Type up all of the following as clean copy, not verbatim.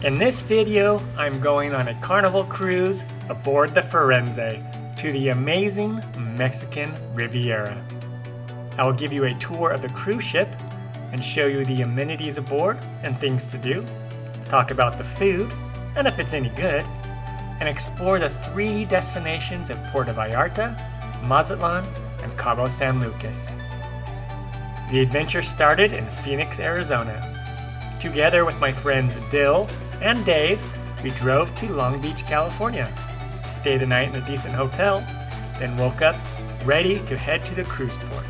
In this video, I'm going on a Carnival cruise aboard the Firenze to the amazing Mexican Riviera. I will give you a tour of the cruise ship and show you the amenities aboard and things to do, talk about the food and if it's any good, and explore the 3 destinations of Puerto Vallarta, Mazatlan, and Cabo San Lucas. The adventure started in Phoenix, Arizona. Together with my friends Dill and Dave, we drove to Long Beach, California, stayed a night in a decent hotel, then woke up ready to head to the cruise port.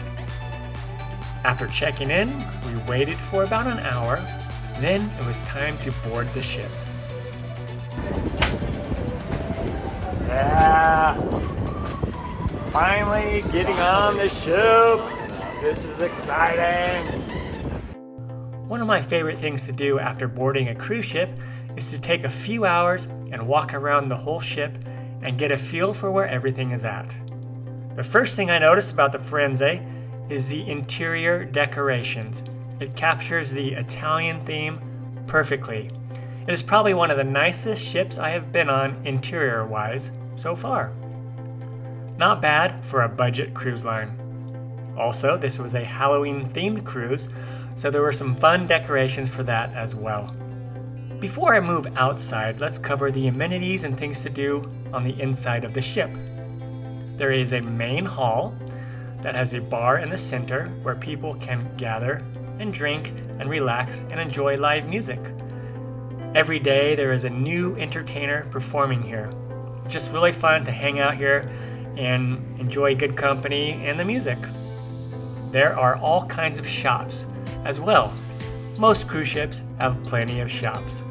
After checking in, we waited for about an hour, then it was time to board the ship. Yeah! Finally getting on the ship! This is exciting! One of my favorite things to do after boarding a cruise ship is to take a few hours and walk around the whole ship and get a feel for where everything is at. The first thing I noticed about the Firenze is the interior decorations. It captures the Italian theme perfectly. It is probably one of the nicest ships I have been on interior-wise so far. Not bad for a budget cruise line. Also, this was a Halloween-themed cruise, so there were some fun decorations for that as well. Before I move outside, let's cover the amenities and things to do on the inside of the ship. There is a main hall that has a bar in the center where people can gather and drink and relax and enjoy live music. Every day there is a new entertainer performing here. It's just really fun to hang out here and enjoy good company and the music. There are all kinds of shops as well. Most cruise ships have plenty of shops.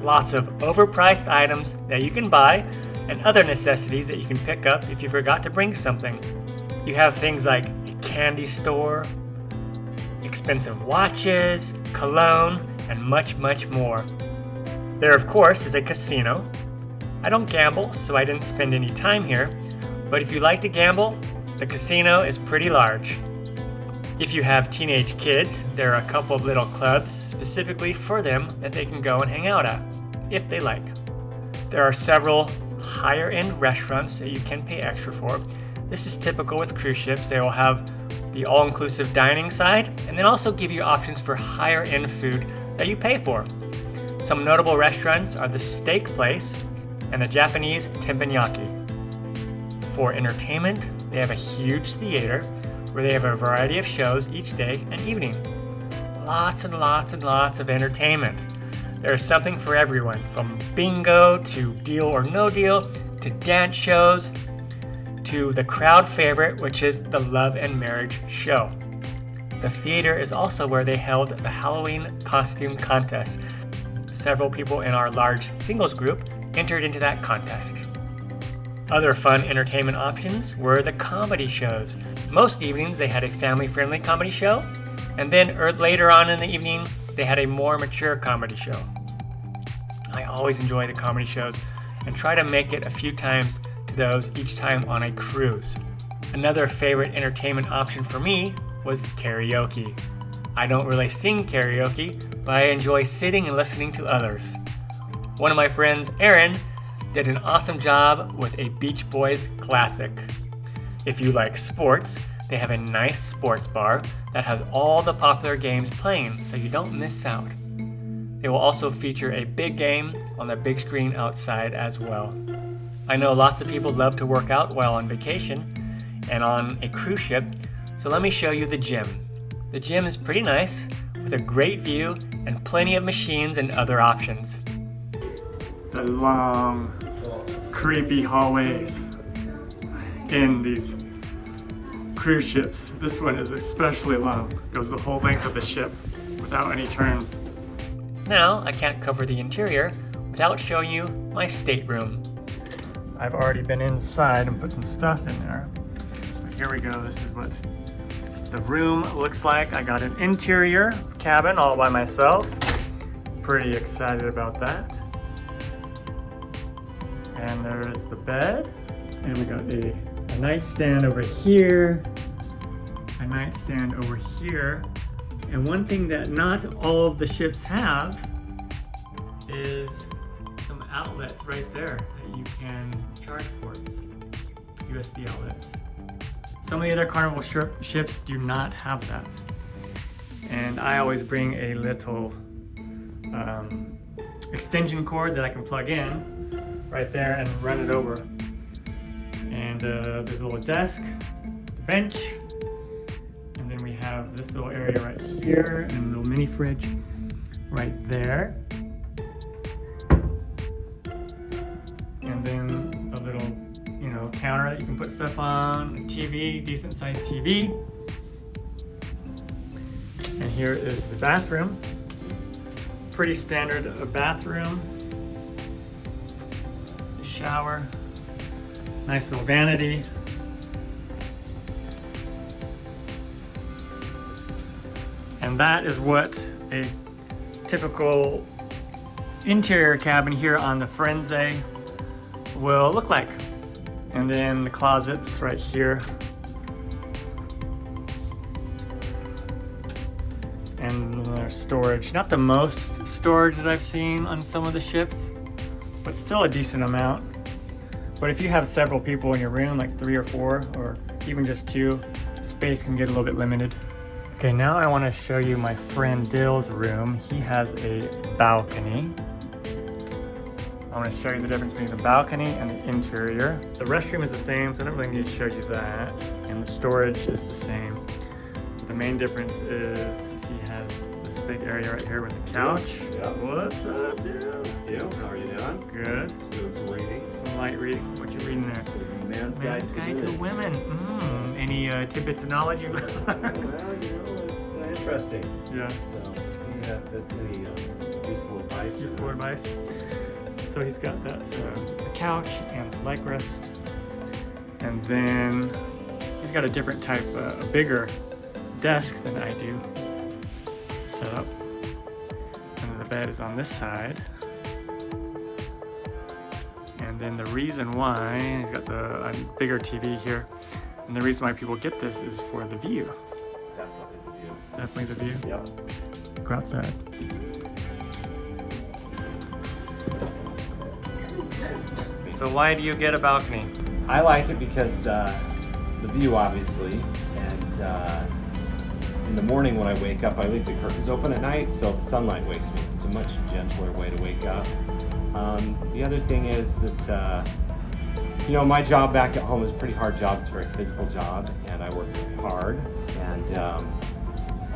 Lots of overpriced items that you can buy and other necessities that you can pick up if you forgot to bring something. You have things like a candy store, expensive watches, cologne, and much, much more. There, of course, is a casino. I don't gamble, so I didn't spend any time here, but if you like to gamble, the casino is pretty large. If you have teenage kids, there are a couple of little clubs specifically for them that they can go and hang out at, if they like. There are several higher-end restaurants that you can pay extra for. This is typical with cruise ships. They will have the all-inclusive dining side and then also give you options for higher-end food that you pay for. Some notable restaurants are the Steak Place and the Japanese Teppanyaki. For entertainment, they have a huge theater where they have a variety of shows each day and evening. Lots and lots and lots of entertainment. There is something for everyone, from bingo to Deal or No Deal to dance shows to the crowd favorite, which is the Love and Marriage show. The theater is also where they held the Halloween costume contest. Several people in our large singles group entered into that contest. Other fun entertainment options were the comedy shows. Most evenings they had a family-friendly comedy show, and then later on in the evening they had a more mature comedy show. I always enjoy the comedy shows and try to make it a few times to those each time on a cruise. Another favorite entertainment option for me was karaoke. I don't really sing karaoke, but I enjoy sitting and listening to others. One of my friends, Aaron, did an awesome job with a Beach Boys classic. If you like sports, they have a nice sports bar that has all the popular games playing so you don't miss out. They will also feature a big game on the big screen outside as well. I know lots of people love to work out while on vacation and on a cruise ship, so let me show you the gym. The gym is pretty nice with a great view and plenty of machines and other options. The long, creepy hallways in these cruise ships. This one is especially long. Goes the whole length of the ship without any turns. Now, I can't cover the interior without showing you my stateroom. I've already been inside and put some stuff in there. But here we go. This is what the room looks like. I got an interior cabin all by myself. Pretty excited about that. And there's the bed. And we got a nightstand over here. A nightstand over here. And one thing that not all of the ships have is outlets right there that you can charge ports, USB outlets. Some of the other Carnival ships do not have that. And I always bring a little extension cord that I can plug in right there and run it over. And there's a little desk, the bench, and then we have this little area right here and a little mini fridge right there. And then a little, counter that you can put stuff on, a TV, decent sized TV. And here is the bathroom. Pretty standard bathroom. Shower. Nice little vanity. And that is what a typical interior cabin here on the Firenze will look like. And then the closets right here. And there's storage. Not the most storage that I've seen on some of the ships, but still a decent amount. But if you have several people in your room, like 3 or 4, or even just 2, space can get a little bit limited. Okay, now I want to show you my friend Dill's room. He has a balcony. I want to show you the difference between the balcony and the interior. The restroom is the same, so I don't really need to show you that. And the storage is the same. The main difference is he has this big area right here with the couch. Yep. What's up, Dill? How are you doing? Good. Just doing some reading. Some light reading. What you reading there? Man's Man's Guide to Women. Any tidbits of knowledge you've learned? Well, it's interesting. Yeah. So, see if it's any useful advice. Useful advice. So he's got that the couch and the leg rest, and then he's got a different type, a bigger desk than I do set up. And then the bed is on this side. And then the reason why he's got the bigger TV here, and the reason why people get this is for the view. It's definitely the view. Definitely the view. Yep. Go outside. So why do you get a balcony? I like it because the view, obviously, and in the morning when I wake up, I leave the curtains open at night, so the sunlight wakes me. It's a much gentler way to wake up. The other thing is that, my job back at home is a pretty hard job. It's a very physical job, and I work hard, and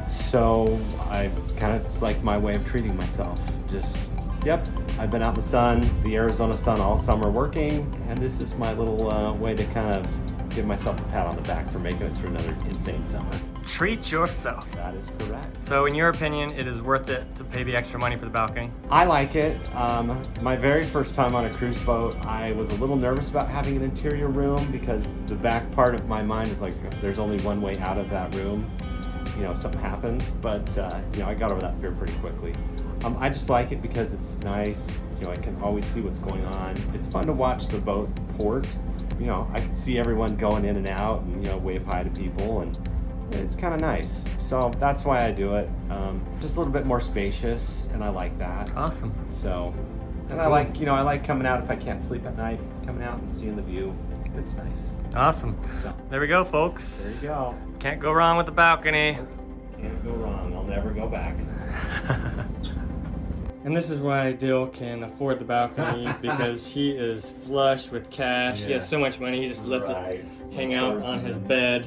so it's like my way of treating myself. I've been out in the sun, the Arizona sun all summer working, and this is my little way to kind of give myself a pat on the back for making it through another insane summer. Treat yourself. That is correct. So in your opinion, it is worth it to pay the extra money for the balcony? I like it. My very first time on a cruise boat, I was a little nervous about having an interior room because the back part of my mind is like, there's only one way out of that room, if something happens. But, I got over that fear pretty quickly. I just like it because it's nice. I can always see what's going on. It's fun to watch the boat port. I can see everyone going in and out and, wave hi to people, and it's kind of nice. So that's why I do it. Just a little bit more spacious, and I like that. Awesome. So, and I like coming out if I can't sleep at night, coming out and seeing the view. It's nice. Awesome. So, there we go, folks. there you go. Can't go wrong with the balcony. Can't go wrong. I'll never go back. And this is why Dill can afford the balcony, because he is flush with cash. He has so much money, he just lets it hang out on his bed.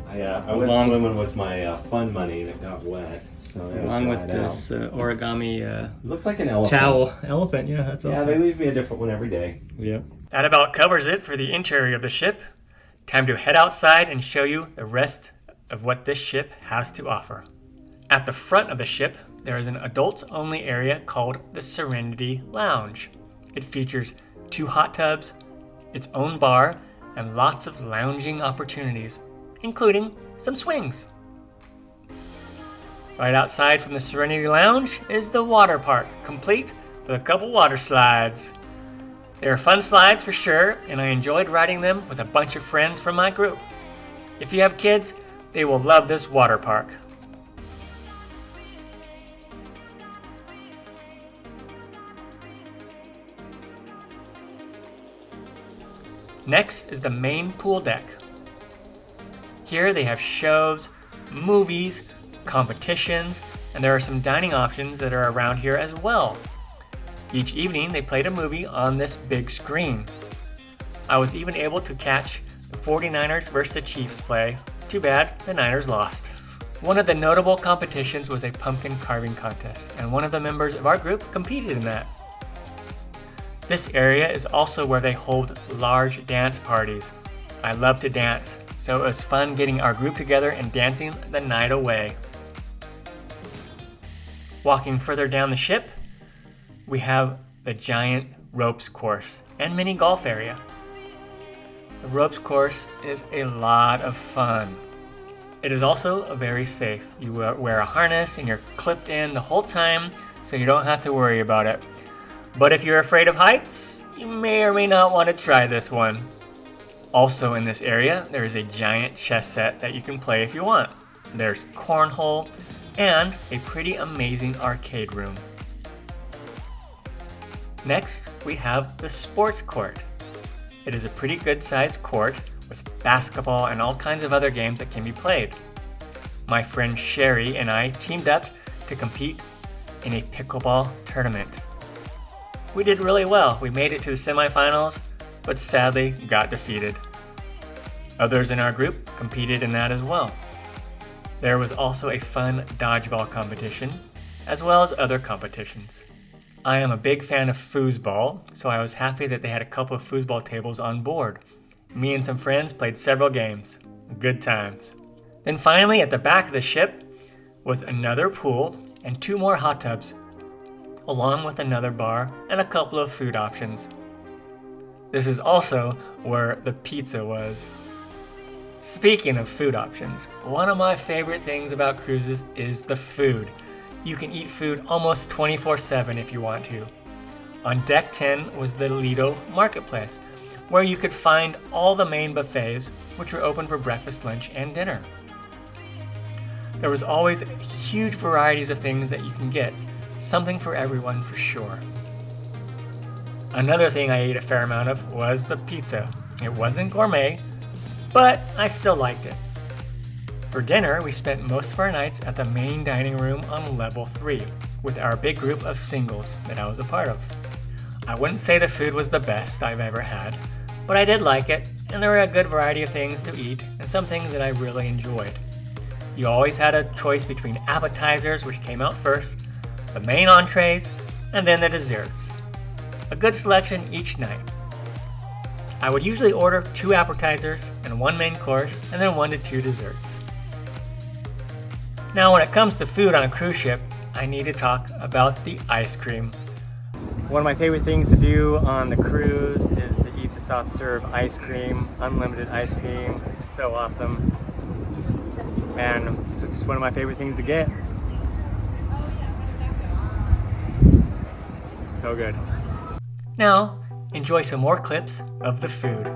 I went swimming with my fun money and it got wet. So along with this origami it looks like an elephant. towel. Elephant, yeah, that's awesome. Yeah, they leave me a different one every day. Yep. That about covers it for the interior of the ship. Time to head outside and show you the rest of what this ship has to offer. At the front of the ship, there is an adults-only area called the Serenity Lounge. It features 2 hot tubs, its own bar, and lots of lounging opportunities, including some swings. Right outside from the Serenity Lounge is the water park, complete with a couple water slides. They are fun slides for sure, and I enjoyed riding them with a bunch of friends from my group. If you have kids, they will love this water park. Next is the main pool deck. Here they have shows, movies, competitions, and there are some dining options that are around here as well. Each evening they played a movie on this big screen. I was even able to catch the 49ers versus the Chiefs play. Too bad, the Niners lost. One of the notable competitions was a pumpkin carving contest, and one of the members of our group competed in that. This area is also where they hold large dance parties. I love to dance, so it was fun getting our group together and dancing the night away. Walking further down the ship, we have the giant ropes course and mini golf area. The ropes course is a lot of fun. It is also very safe. You wear a harness and you're clipped in the whole time, so you don't have to worry about it. But if you're afraid of heights, you may or may not want to try this one. Also in this area, there is a giant chess set that you can play if you want. There's cornhole and a pretty amazing arcade room. Next, we have the sports court. It is a pretty good sized court with basketball and all kinds of other games that can be played. My friend Sherry and I teamed up to compete in a pickleball tournament. We did really well. We made it to the semifinals, but sadly got defeated. Others in our group competed in that as well. There was also a fun dodgeball competition, as well as other competitions. I am a big fan of foosball, so I was happy that they had a couple of foosball tables on board. Me and some friends played several games. Good times. Then finally, at the back of the ship was another pool and 2 more hot tubs, along with another bar and a couple of food options. This is also where the pizza was. Speaking of food options, one of my favorite things about cruises is the food. You can eat food almost 24/7 if you want to. On deck 10 was the Lido Marketplace, where you could find all the main buffets, which were open for breakfast, lunch, and dinner. There was always huge varieties of things that you can get, something for everyone for sure. Another thing I ate a fair amount of was the pizza. It wasn't gourmet, but I still liked it. For dinner, we spent most of our nights at the main dining room on level 3 with our big group of singles that I was a part of. I wouldn't say the food was the best I've ever had, but I did like it, and there were a good variety of things to eat and some things that I really enjoyed. You always had a choice between appetizers, which came out first, the main entrees, and then the desserts. A good selection each night. I would usually order 2 appetizers and 1 main course, and then 1 to 2 desserts. Now, when it comes to food on a cruise ship, I need to talk about the ice cream. One of my favorite things to do on the cruise is to eat the soft serve ice cream, unlimited ice cream. It's so awesome. And it's just one of my favorite things to get. So good. Now, enjoy some more clips of the food.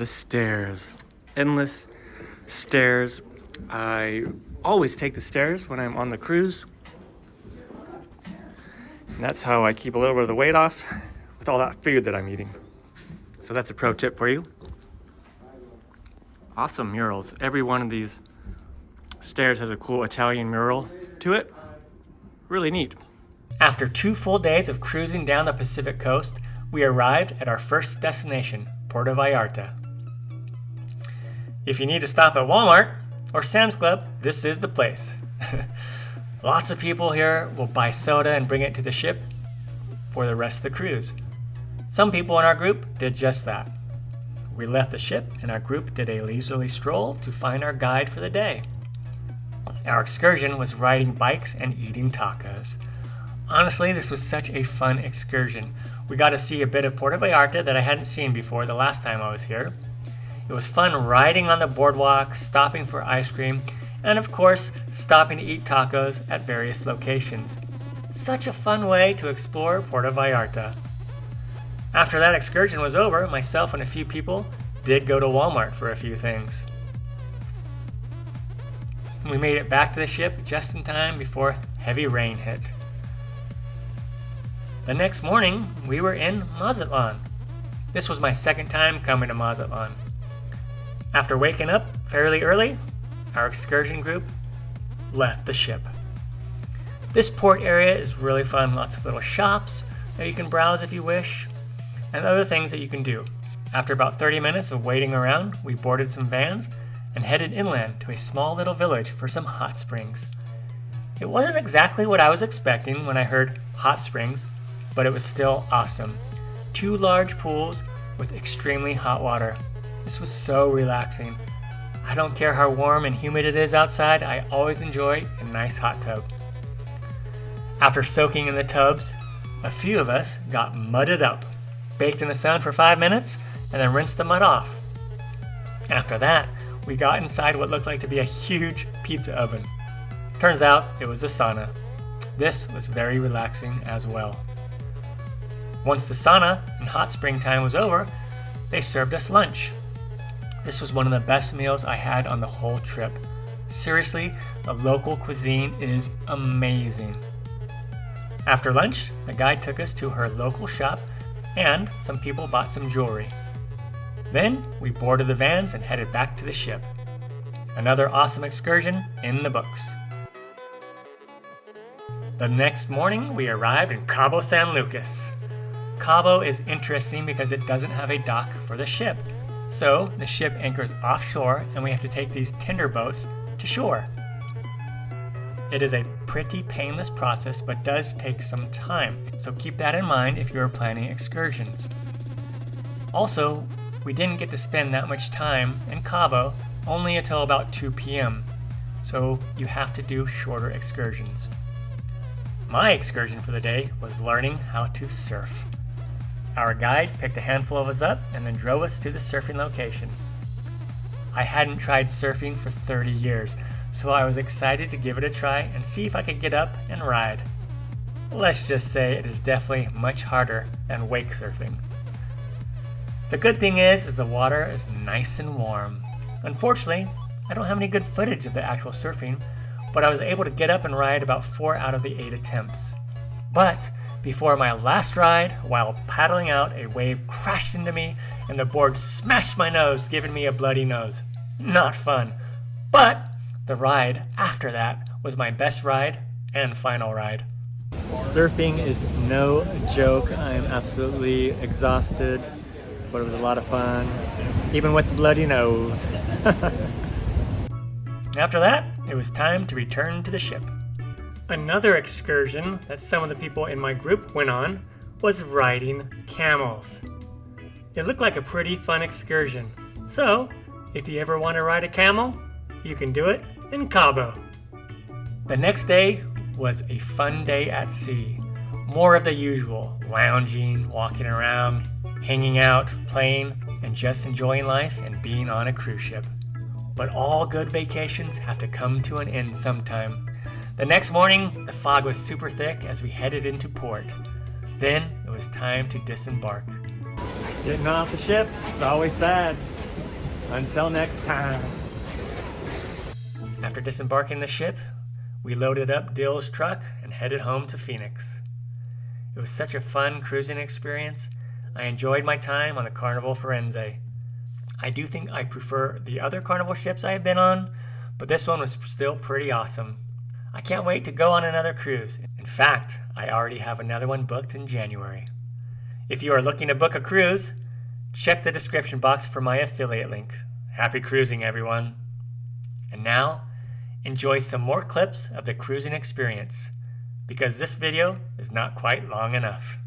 the stairs. Endless stairs. I always take the stairs when I'm on the cruise. And that's how I keep a little bit of the weight off with all that food that I'm eating. So that's a pro tip for you. Awesome murals. Every one of these stairs has a cool Italian mural to it. Really neat. After 2 full days of cruising down the Pacific coast, we arrived at our first destination, Puerto Vallarta. If you need to stop at Walmart or Sam's Club, this is the place. Lots of people here will buy soda and bring it to the ship for the rest of the cruise. Some people in our group did just that. We left the ship and our group did a leisurely stroll to find our guide for the day. Our excursion was riding bikes and eating tacos. Honestly, this was such a fun excursion. We got to see a bit of Puerto Vallarta that I hadn't seen before the last time I was here. It was fun riding on the boardwalk, stopping for ice cream, and of course, stopping to eat tacos at various locations. Such a fun way to explore Puerto Vallarta. After that excursion was over, myself and a few people did go to Walmart for a few things. We made it back to the ship just in time before heavy rain hit. The next morning, we were in Mazatlan. This was my second time coming to Mazatlan. After waking up fairly early, our excursion group left the ship. This port area is really fun. Lots of little shops that you can browse if you wish, and other things that you can do. After about 30 minutes of waiting around, we boarded some vans and headed inland to a small little village for some hot springs. It wasn't exactly what I was expecting when I heard hot springs, but it was still awesome. 2 large pools with extremely hot water. This was so relaxing. I don't care how warm and humid it is outside, I always enjoy a nice hot tub. After soaking in the tubs, a few of us got mudded up, baked in the sun for 5 minutes, and then rinsed the mud off. After that, we got inside what looked like to be a huge pizza oven. Turns out it was a sauna. This was very relaxing as well. Once the sauna and hot spring time was over, they served us lunch. This was one of the best meals I had on the whole trip. Seriously, the local cuisine is amazing. After lunch, the guide took us to her local shop and some people bought some jewelry. Then we boarded the vans and headed back to the ship. Another awesome excursion in the books. The next morning, we arrived in Cabo San Lucas. Cabo is interesting because it doesn't have a dock for the ship. So the ship anchors offshore and we have to take these tender boats to shore. It is a pretty painless process but does take some time, so keep that in mind if you are planning excursions. Also, we didn't get to spend that much time in Cabo, only until about 2 p.m., so you have to do shorter excursions. My excursion for the day was learning how to surf. Our guide picked a handful of us up and then drove us to the surfing location. I hadn't tried surfing for 30 years, so I was excited to give it a try and see if I could get up and ride. Let's just say it is definitely much harder than wake surfing. The good thing is the water is nice and warm. Unfortunately, I don't have any good footage of the actual surfing, but I was able to get up and ride about 4 out of the 8 attempts. But before my last ride, while paddling out, a wave crashed into me and the board smashed my nose, giving me a bloody nose. Not fun. But the ride after that was my best ride and final ride. Surfing is no joke. I am absolutely exhausted, but it was a lot of fun, even with the bloody nose. After that, it was time to return to the ship. Another excursion that some of the people in my group went on was riding camels. It looked like a pretty fun excursion. So, if you ever want to ride a camel, you can do it in Cabo. The next day was a fun day at sea. More of the usual, lounging, walking around, hanging out, playing, and just enjoying life and being on a cruise ship. But all good vacations have to come to an end sometime. The next morning, the fog was super thick as we headed into port. Then it was time to disembark. Getting off the ship, it's always sad. Until next time. After disembarking the ship, we loaded up Dill's truck and headed home to Phoenix. It was such a fun cruising experience. I enjoyed my time on the Carnival Firenze. I do think I prefer the other Carnival ships I have been on, but this one was still pretty awesome. I can't wait to go on another cruise. In fact, I already have another one booked in January. If you are looking to book a cruise, check the description box for my affiliate link. Happy cruising, everyone. And now, enjoy some more clips of the cruising experience, because this video is not quite long enough.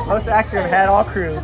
Most actually have had all cruise.